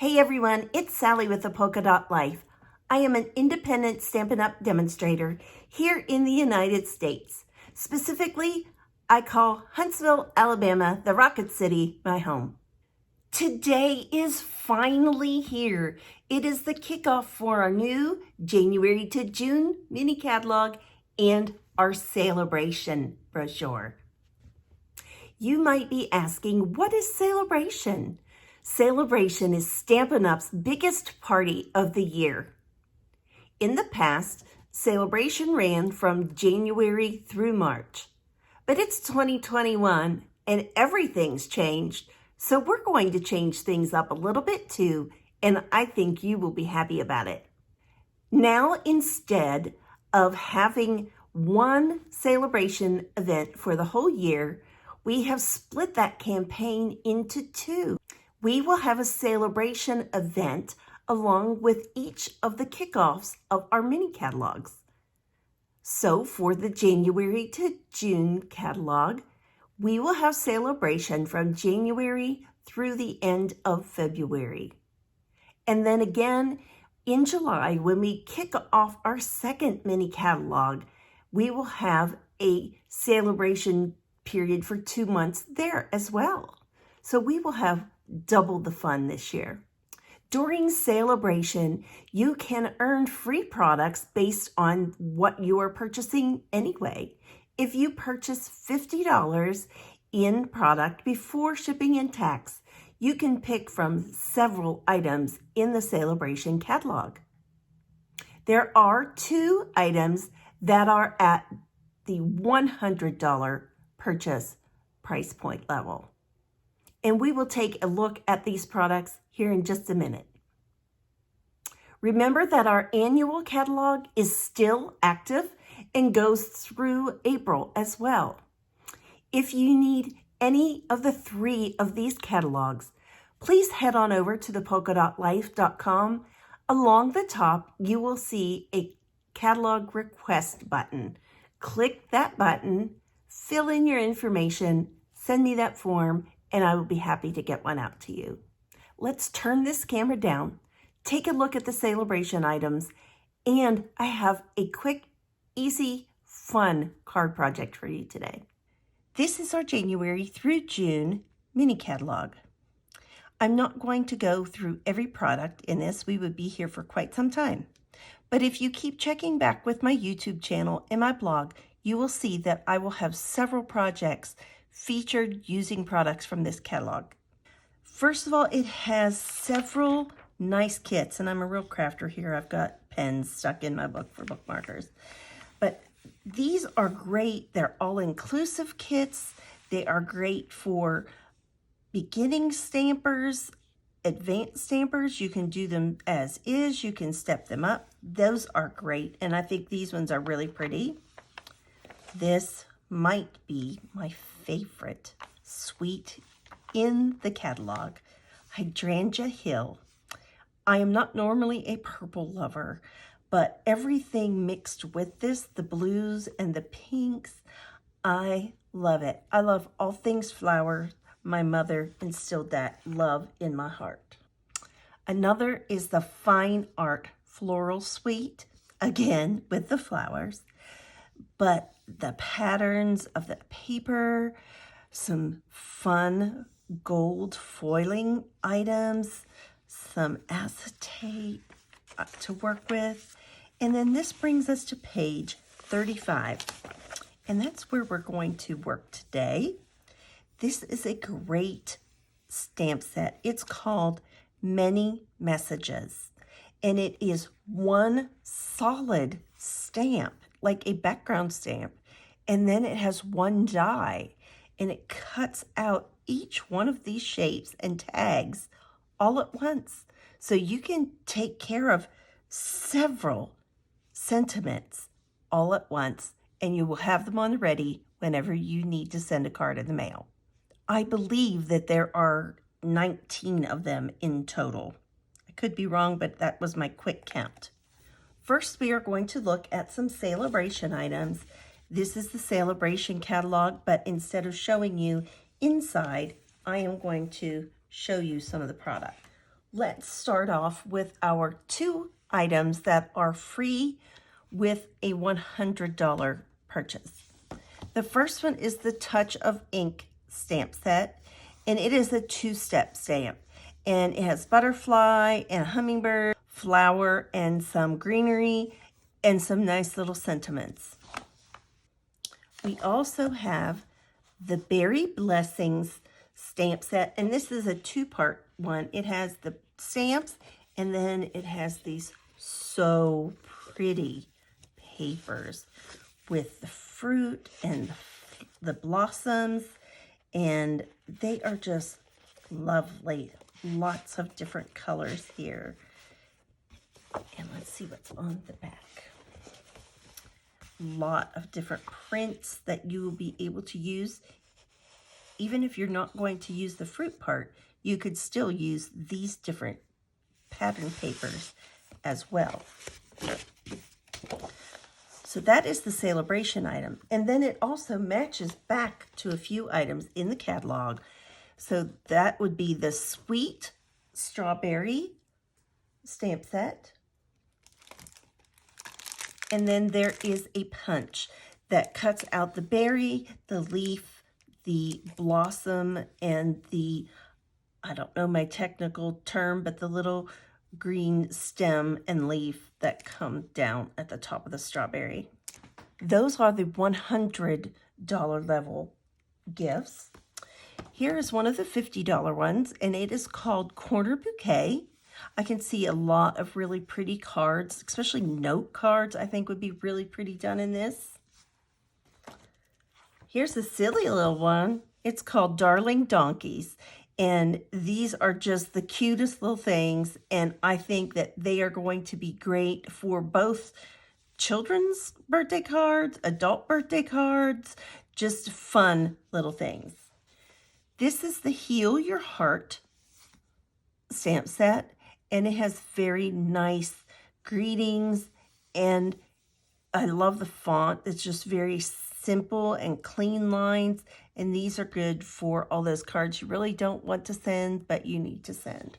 Hey everyone, it's Sally with the Polka Dot Life. I am an independent Stampin' Up! Demonstrator here in the United States. Specifically, I call Huntsville, Alabama, the Rocket City, my home. Today is finally here. It is the kickoff for our new January to June mini catalog and our Sale-A-Bration brochure. You might be asking, what is Sale-A-Bration? Sale-A-Bration is Stampin' Up's biggest party of the year. In the past, Sale-A-Bration ran from January through March. But it's 2021 and everything's changed, so we're going to change things up a little bit too, and I think you will be happy about it. Now, instead of having one Sale-A-Bration event for the whole year, we have split that campaign into two. We will have a Sale-A-Bration event along with each of the kickoffs of our mini catalogs. So for the January to June catalog, we will have Sale-A-Bration from January through the end of February. And then again, in July, when we kick off our second mini catalog, we will have a Sale-A-Bration period for 2 months there as well. So we will have double the fun this year. During Sale-A-Bration, you can earn free products based on what you are purchasing anyway. If you purchase $50 in product before shipping and tax, you can pick from several items in the Sale-A-Bration catalog. There are 2 items that are at the $100 purchase price point level. And we will take a look at these products here in just a minute. Remember that our annual catalog is still active and goes through April as well. If you need any of the 3 of these catalogs, please head on over to thepolkadotlife.com. Along the top, you will see a catalog request button. Click that button, fill in your information, send me that form, and I will be happy to get one out to you. Let's turn this camera down, take a look at the Sale-A-Bration items, and I have a quick, easy, fun card project for you today. This is our January through June mini catalog. I'm not going to go through every product in this. We would be here for quite some time. But if you keep checking back with my YouTube channel and my blog, you will see that I will have several projects featured using products from this catalog. First of all, it has several nice kits, and I'm a real crafter here. I've got pens stuck in my book for bookmarkers. But these are great. They're all-inclusive kits. They are great for beginning stampers, advanced stampers. You can do them as is. You can step them up. Those are great, and I think these ones are really pretty. This might be my favorite suite in the catalog, Hydrangea Hill. I am not normally a purple lover, but everything mixed with this, the blues and the pinks, I love it. I love all things flower. My mother instilled that love in my heart. Another is the Fine Art Floral Suite, again with the flowers, but the patterns of the paper, some fun gold foiling items, some acetate to work with. And then this brings us to page 35. And that's where we're going to work today. This is a great stamp set. It's called Many Messages. And it is one solid stamp, like a background stamp. And then it has one die, and it cuts out each one of these shapes and tags all at once. So you can take care of several sentiments all at once, and you will have them on the ready whenever you need to send a card in the mail. I believe that there are 19 of them in total. I could be wrong, but that was my quick count. First, we are going to look at some Sale-A-Bration items. This is the Sale-A-Bration catalog, but instead of showing you inside, I am going to show you some of the product. Let's start off with our 2 items that are free with a $100 purchase. The first one is the Touch of Ink stamp set, and it is a 2-step stamp. And it has butterfly and a hummingbird, flower, and some greenery, and some nice little sentiments. We also have the Berry Blessings stamp set, and this is a 2-part one. It has the stamps, and then it has these so pretty papers with the fruit and the blossoms, and they are just lovely. Lots of different colors here. And let's see what's on the back. Lot of different prints that you will be able to use. Even if you're not going to use the fruit part, you could still use these different pattern papers as well. So that is the Sale-A-Bration item. And then it also matches back to a few items in the catalog. So that would be the Sweet Strawberry stamp set. And then there is a punch that cuts out the berry, the leaf, the blossom, and the, I don't know my technical term, but the little green stem and leaf that come down at the top of the strawberry. Those are the $100 level gifts. Here is one of the $50 ones, and it is called Corner Bouquet. I can see a lot of really pretty cards, especially note cards, I think would be really pretty done in this. Here's a silly little one. It's called Darling Donkeys. And these are just the cutest little things. And I think that they are going to be great for both children's birthday cards, adult birthday cards, just fun little things. This is the Heal Your Heart stamp set. And it has very nice greetings, and I love the font. It's just very simple and clean lines, and these are good for all those cards you really don't want to send, but you need to send.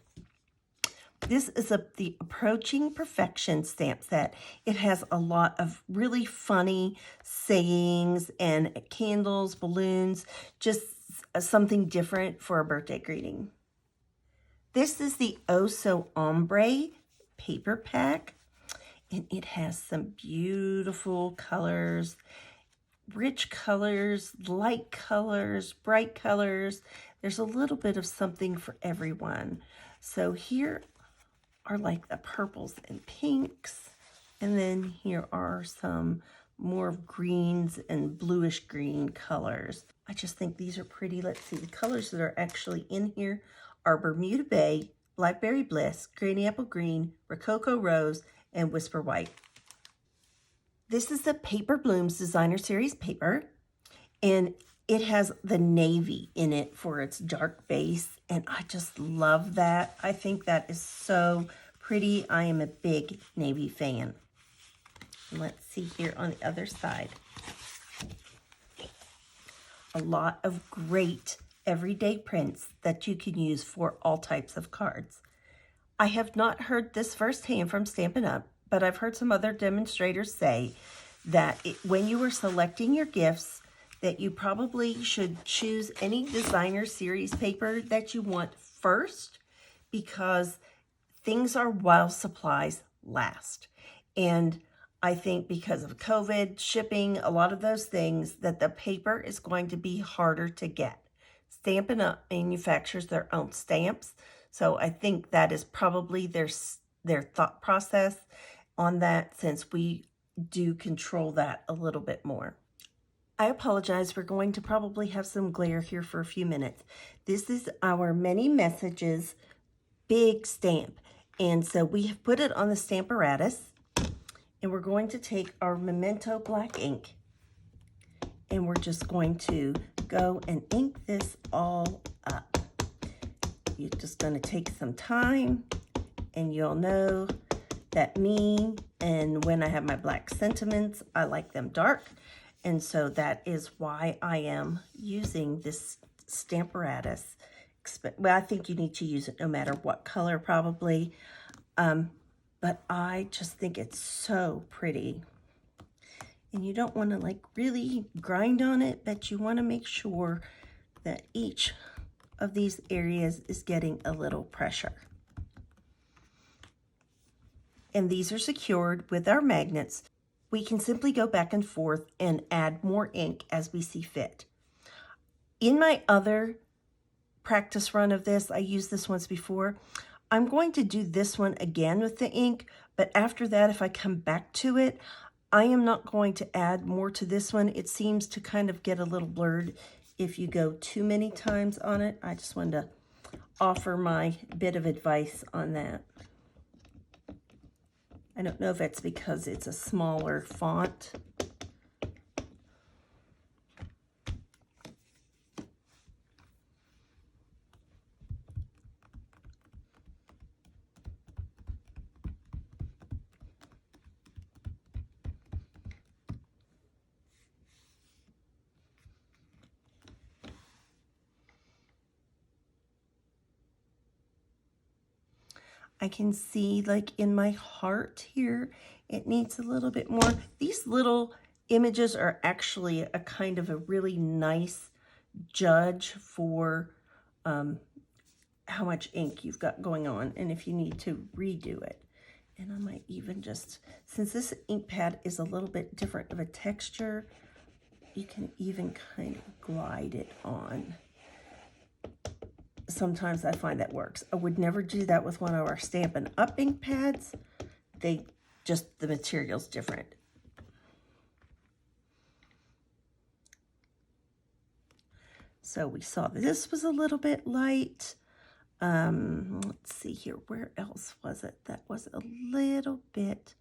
This is the Approaching Perfection stamp set. It has a lot of really funny sayings and candles, balloons, just something different for a birthday greeting. This is the Oh So Ombre paper pack, and it has some beautiful colors, rich colors, light colors, bright colors. There's a little bit of something for everyone. So here are like the purples and pinks, and then here are some more greens and bluish green colors. I just think these are pretty. Let's see, the colors that are actually in here are Bermuda Bay, Blackberry Bliss, Granny Apple Green, Rococo Rose, and Whisper White. This is the Paper Blooms Designer Series paper, and it has the navy in it for its dark base, and I just love that. I think that is so pretty. I am a big navy fan. Let's see here on the other side. A lot of great everyday prints that you can use for all types of cards. I have not heard this firsthand from Stampin' Up, but I've heard some other demonstrators say that when you are selecting your gifts, that you probably should choose any designer series paper that you want first, because things are while supplies last. And I think because of COVID, shipping, a lot of those things, that the paper is going to be harder to get. Stampin' Up manufactures their own stamps, so I think that is probably their thought process on that, since we do control that a little bit more. I apologize, we're going to probably have some glare here for a few minutes. This is our Many Messages big stamp, and so we have put it on the Stamparatus, and we're going to take our Memento black ink, and we're just going to go and ink this all up. You're just going to take some time, and you'll know that me, and when I have my black sentiments, I like them dark, and so that is why I am using this Stamparatus well, I think you need to use it no matter what color probably. But I just think it's so pretty. And you don't want to like really grind on it, but you want to make sure that each of these areas is getting a little pressure. And these are secured with our magnets. We can simply go back and forth and add more ink as we see fit. In my other practice run of this, I used this once before. I'm going to do this one again with the ink, but after that, if I come back to it, I am not going to add more to this one. It seems to kind of get a little blurred if you go too many times on it. I just wanted to offer my bit of advice on that. I don't know if it's because it's a smaller font. I can see like in my heart here, it needs a little bit more. These little images are actually a kind of a really nice judge for how much ink you've got going on and if you need to redo it. And I might even just, since this ink pad is a little bit different of a texture, you can even kind of glide it on. Sometimes I find that works. I would never do that with one of our Stampin' Up! Ink pads. The material's different. So we saw that this was a little bit light. Let's see here, where else was it that was a little bit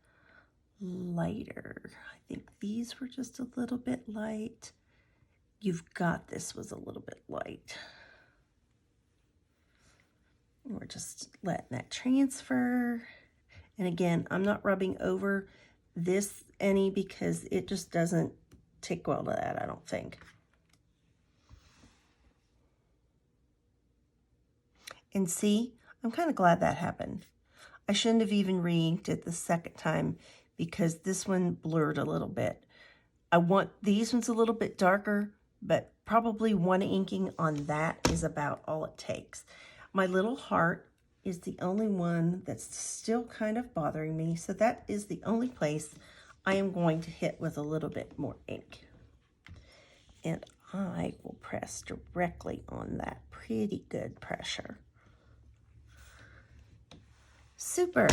lighter? I think these were just a little bit light. You've got this was a little bit light. We're just letting that transfer. And again, I'm not rubbing over this any because it just doesn't take well to that, I don't think. And see, I'm kind of glad that happened. I shouldn't have even re-inked it the second time because this one blurred a little bit. I want these ones a little bit darker, but probably one inking on that is about all it takes. My little heart is the only one that's still kind of bothering me, so that is the only place I am going to hit with a little bit more ink. And I will press directly on that. Pretty good pressure. Super.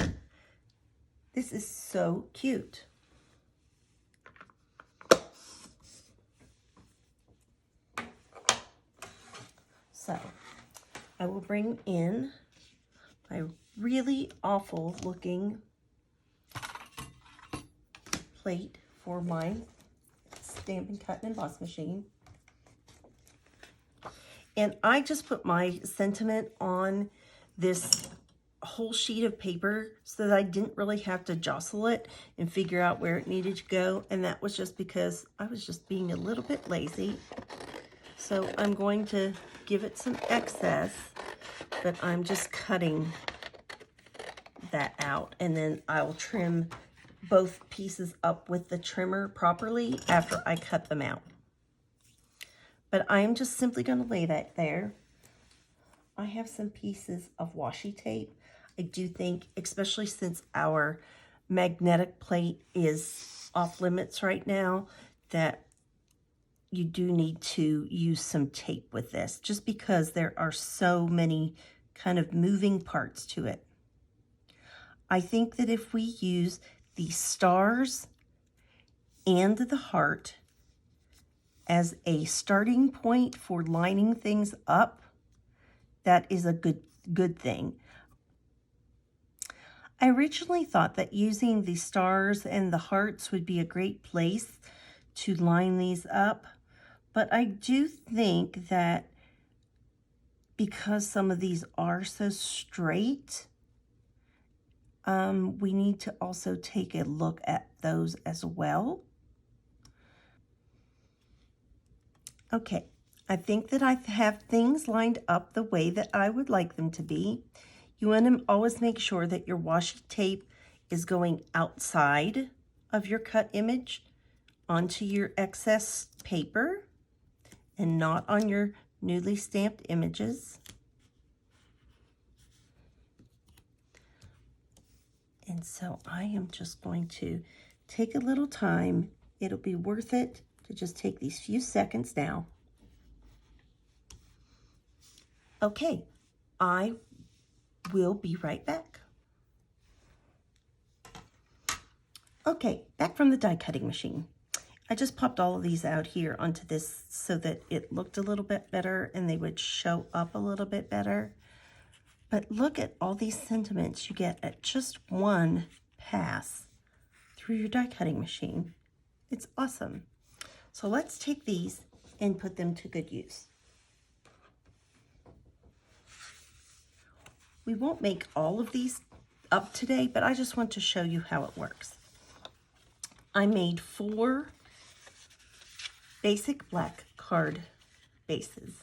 This is so cute. So I will bring in my really awful looking plate for my Stampin' Cut and Emboss machine. And I just put my sentiment on this whole sheet of paper so that I didn't really have to jostle it and figure out where it needed to go. And that was just because I was just being a little bit lazy. So I'm going to give it some excess, but I'm just cutting that out. And then I'll trim both pieces up with the trimmer properly after I cut them out. But I'm just simply going to lay that there. I have some pieces of washi tape. I do think, especially since our magnetic plate is off limits right now, that you do need to use some tape with this, just because there are so many kind of moving parts to it. I think that if we use the stars and the heart as a starting point for lining things up, that is a good thing. I originally thought that using the stars and the hearts would be a great place to line these up, but I do think that because some of these are so straight, we need to also take a look at those as well. Okay, I think that I have things lined up the way that I would like them to be. You want to always make sure that your washi tape is going outside of your cut image onto your excess paper and not on your newly stamped images. And so I am just going to take a little time. It'll be worth it to just take these few seconds now. Okay, I will be right back. Okay, back from the die cutting machine. I just popped all of these out here onto this so that it looked a little bit better and they would show up a little bit better. But look at all these sentiments you get at just one pass through your die cutting machine. It's awesome. So let's take these and put them to good use. We won't make all of these up today, but I just want to show you how it works. I made 4 basic black card bases.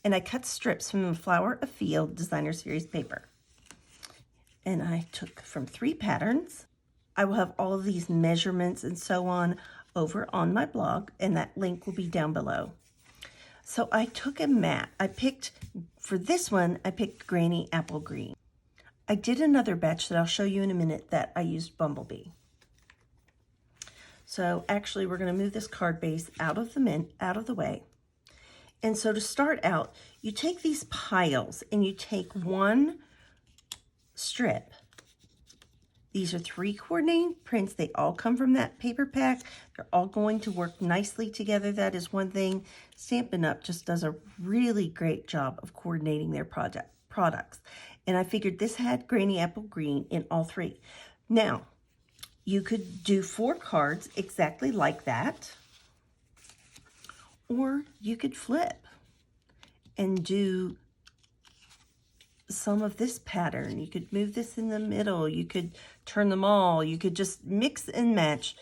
And I cut strips from the Flower Field Designer Series paper. And I took from 3 patterns. I will have all of these measurements and so on over on my blog, and that link will be down below. So I took a mat. For this one, I picked Granny Apple Green. I did another batch that I'll show you in a minute that I used Bumblebee. So actually, we're going to move this card base out of the way. And so to start out, you take these piles and you take 1 strip. These are 3 coordinating prints. They all come from that paper pack. They're all going to work nicely together. That is one thing. Stampin' Up! Just does a really great job of coordinating their products. And I figured this had Granny Apple Green in all 3. Now, you could do 4 cards exactly like that. Or you could flip and do some of this pattern. You could move this in the middle. You could turn them all. You could just mix and match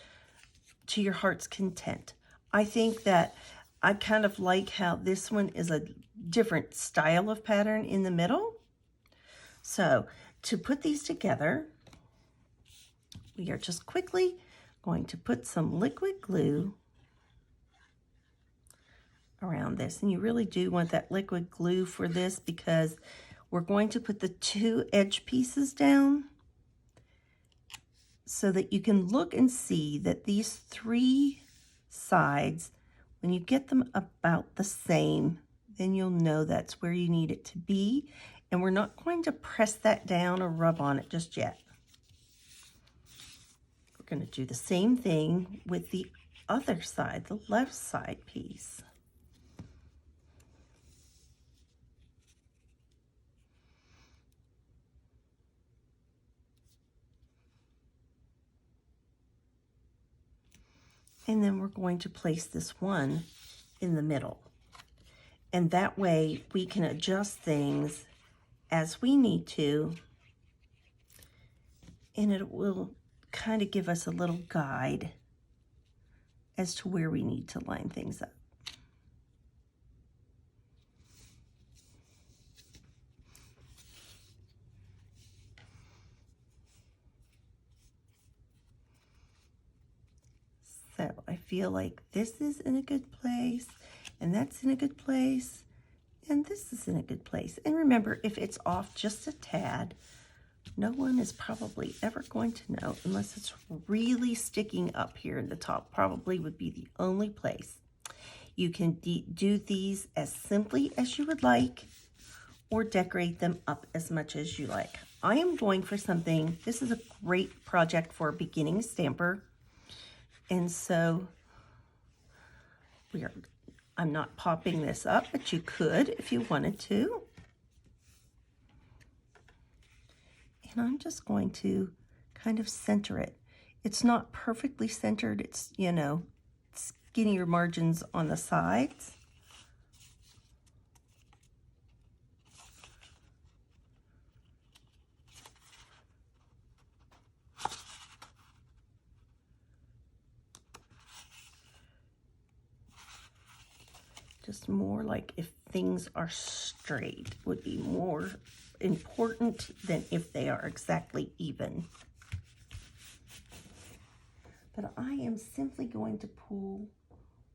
to your heart's content. I think that I kind of like how this one is a different style of pattern in the middle. So to put these together, we are just quickly going to put some liquid glue around this. And you really do want that liquid glue for this because we're going to put the 2 edge pieces down so that you can look and see that these 3 sides, when you get them about the same, then you'll know that's where you need it to be. And we're not going to press that down or rub on it just yet. We're going to do the same thing with the other side, the left side piece. And then we're going to place this one in the middle. And that way we can adjust things as we need to. And it will kind of give us a little guide as to where we need to line things up. So I feel like this is in a good place, and that's in a good place, and this is in a good place. And remember, if it's off just a tad, no one is probably ever going to know unless it's really sticking up here in the top. Probably would be the only place. You can do these as simply as you would like or decorate them up as much as you like. I am going for something. This is a great project for a beginning stamper. And so I'm not popping this up, but you could if you wanted to. And I'm just going to kind of center it. It's not perfectly centered. It's, you know, skinnier margins on the sides. Just more like if things are straight would be more important than if they are exactly even. But I am simply going to pull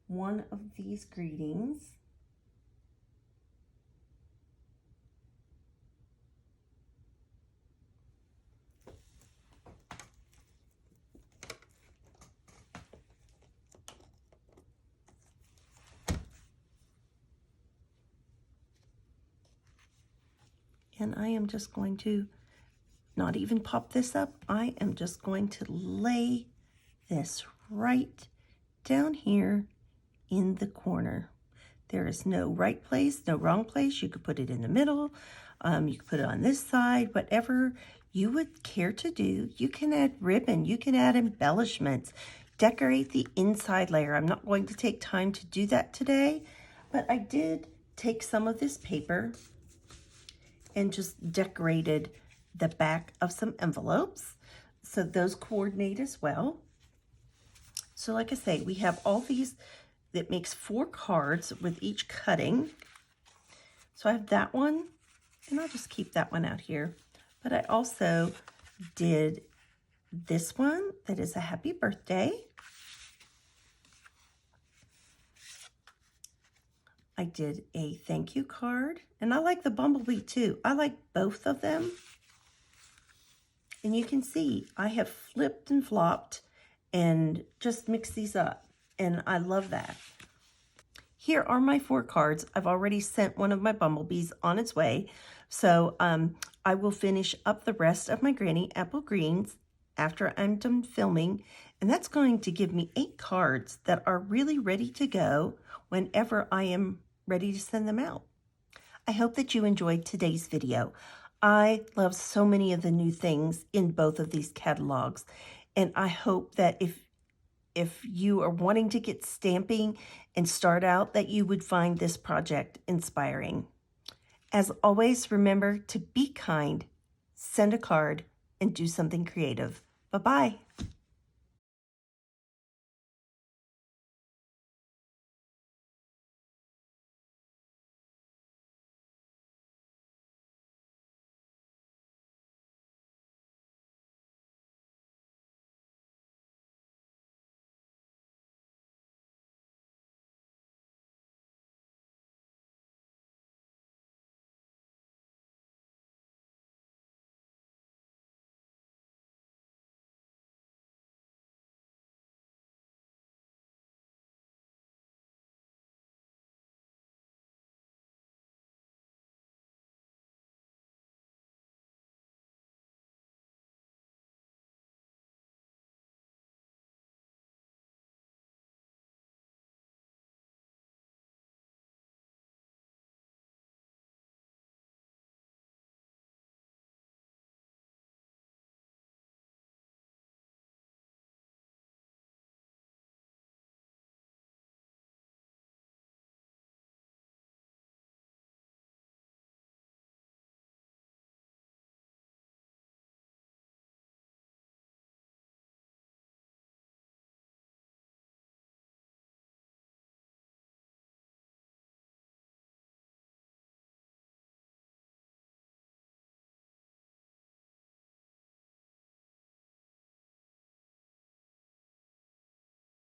one of these greetings. And I am just going to not even pop this up. I am just going to lay this right down here in the corner. There is no right place, no wrong place. You could put it in the middle. You could put it on this side, whatever you would care to do. You can add ribbon, you can add embellishments, decorate the inside layer. I'm not going to take time to do that today, but I did take some of this paper and just decorated the back of some envelopes. So those coordinate as well. So like I say, we have all these that makes 4 cards with each cutting. So I have that one, and I'll just keep that one out here. But I also did this one that is a happy birthday. I did a thank you card, and I like the bumblebee too. I like both of them. And you can see I have flipped and flopped and just mixed these up, and I love that. Here are my 4 cards. I've already sent one of my bumblebees on its way, so I will finish up the rest of my Granny Apple Greens after I'm done filming, and that's going to give me 8 cards that are really ready to go whenever I am ready to send them out. I hope that you enjoyed today's video. I love so many of the new things in both of these catalogs, and I hope that if you are wanting to get stamping and start out, that you would find this project inspiring. As always, remember to be kind, send a card, and do something creative. Bye-bye.